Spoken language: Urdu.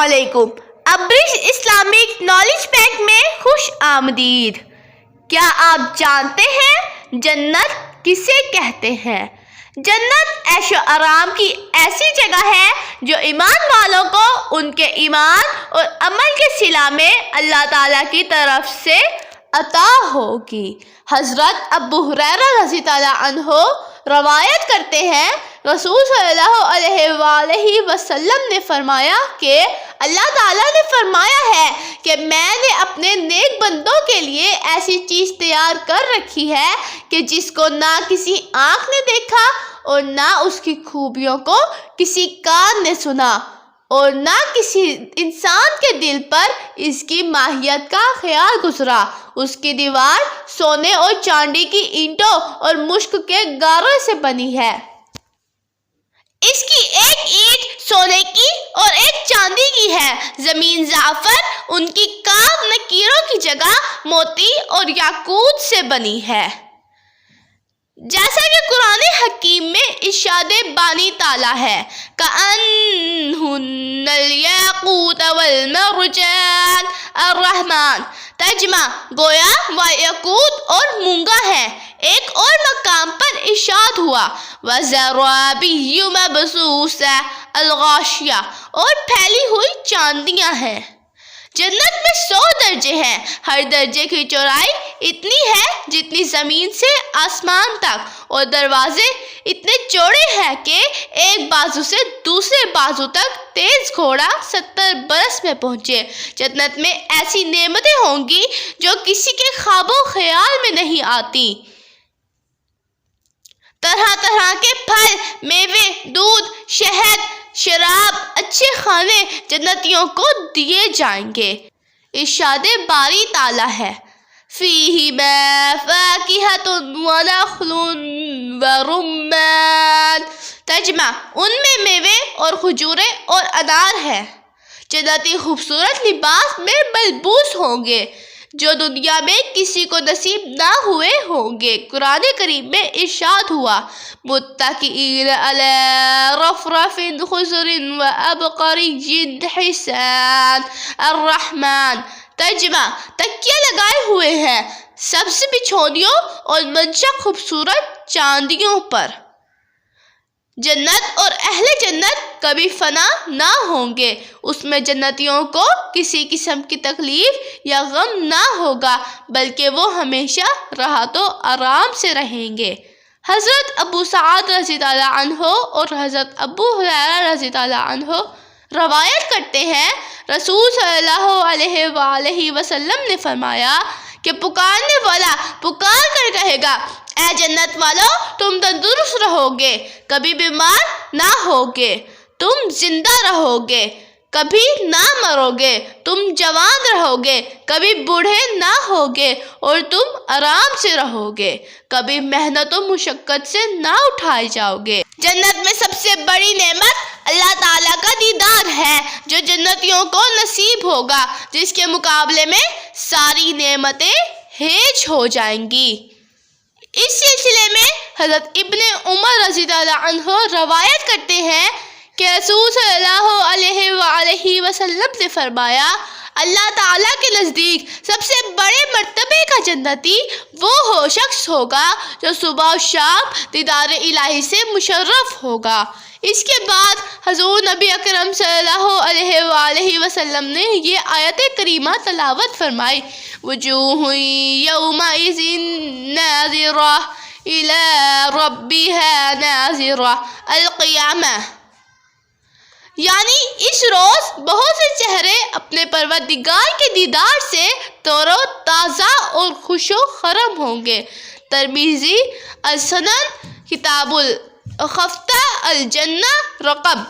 علیکم۔ ابرش اسلامک نالج پیک میں خوش آمدید۔ کیا آپ جانتے ہیں جنت کسے کہتے ہیں؟ جنت عیش و آرام کی ایسی جگہ ہے جو ایمان والوں کو ان کے ایمان اور عمل کے صلہ میں اللہ تعالیٰ کی طرف سے عطا ہوگی۔ حضرت ابو ہریرہ رضی اللہ عنہ روایت کرتے ہیں، رسول صلی اللہ علیہ وآلہ وسلم نے فرمایا کہ اللہ تعالیٰ نے فرمایا ہے کہ میں نے اپنے نیک بندوں کے لیے ایسی چیز تیار کر رکھی ہے کہ جس کو نہ کسی آنکھ نے دیکھا اور نہ اس کی خوبیوں کو کسی کان نے سنا اور نہ کسی انسان کے دل پر اس کی ماہیت کا خیال گزرا۔ اس کی دیوار سونے اور چاندی کی اینٹوں اور مشک کے گاروں سے بنی ہے۔ اس کی ایک اینٹ سونے کی اور ایک چاندی کی ہے۔ زمین زعفر، ان کی کاغ نکیروں کی جگہ موتی اور یاقوت سے بنی ہے۔ جیسا کہ قرآن حکیم میں ارشاد بانی تعالیٰ ہے، کأنہن الیاقوت والمرجان الرحمن، ترجمہ گویا وہ یاقوت اور مونگا ہے۔ ایک اور مقام پر ارشاد ہوا، وَزَرَابِيُّ مَبْثُوثَةٌ الغاشیہ، اور پھیلی ہوئی چاندیاں ہیں۔ جنت میں 100 درجے ہیں۔ ہر درجے کی چوڑائی اتنی ہے جتنی زمین سے آسمان تک، اور دروازے اتنے چوڑے ہیں کہ ایک بازو سے دوسرے بازو تک تیز گھوڑا 70 برس میں پہنچے۔ جنت میں ایسی نعمتیں ہوں گی جو کسی کے خواب و خیال میں نہیں آتی۔ طرح طرح کے پھل، میوے، دودھ، شہد، شراب، اچھے کھانے جنتیوں کو دیے جائیں گے۔ ارشاد باری تعالیٰ ہے، فیہما فاکہۃ ونخل ورمان، ترجمہ ان میں میوے اور کھجوریں اور انار ہے۔ جنتی خوبصورت لباس میں ملبوس ہوں گے جو دنیا میں کسی کو نصیب نہ ہوئے ہوں گے۔ قرآن کریم میں ارشاد ہوا، متکئین علی رفرف خضر وابقری حسان الرحمن، ترجمہ تکیے لگائے ہوئے ہیں سبز بچھونیوں اور منشا خوبصورت چاندیوں پر۔ جنت اور اہل جنت کبھی فنا نہ ہوں گے۔ اس میں جنتیوں کو کسی قسم کی تکلیف یا غم نہ ہوگا، بلکہ وہ ہمیشہ راحت و آرام سے رہیں گے۔ حضرت ابو سعید رضی اللہ عنہ اور حضرت ابو ہریرہ رضی اللہ عنہ روایت کرتے ہیں، رسول صلی اللہ علیہ وآلہ وسلم نے فرمایا کہ پکارنے والا پکار کر کہے گا، اے جنت والو، تم تندرست رہو گے، کبھی بیمار نہ ہوگے، تم زندہ رہو گے، کبھی نہ مرو گے، تم جوان رہو گے، کبھی بوڑھے نہ ہوگے، اور تم آرام سے رہو گے، کبھی محنت و مشقت سے نہ اٹھائے جاؤ گے۔ جنت میں سب سے بڑی نعمت اللہ تعالیٰ کا دیدار ہے جو جنتیوں کو نصیب ہوگا، جس کے مقابلے میں ساری نعمتیں ہیج ہو جائیں گی۔ اس سلسلے میں حضرت ابن عمر رضی اللہ عنہ روایت کرتے ہیں کہ رسول صلی اللہ علیہ وآلہ وسلم نے فرمایا، اللہ تعالیٰ کے نزدیک سب سے بڑے مرتبے کا جنتی وہ شخص ہوگا جو صبح و شام دیدار الہی سے مشرف ہوگا۔ اس کے بعد حضور نبی اکرم صلی اللہ علیہ وآلہ وسلم نے یہ آیت کریمہ تلاوت فرمائی، وجوہ یومئذ ناظرہ الی ربها ناظرہ، القیامہ، یعنی اس روز بہت سے چہرے اپنے پروردگار کے دیدار سے تر و تازہ اور خوش و خرم ہوں گے۔ ترمذی السنن، کتاب الخفتہ، الجنہ، رقم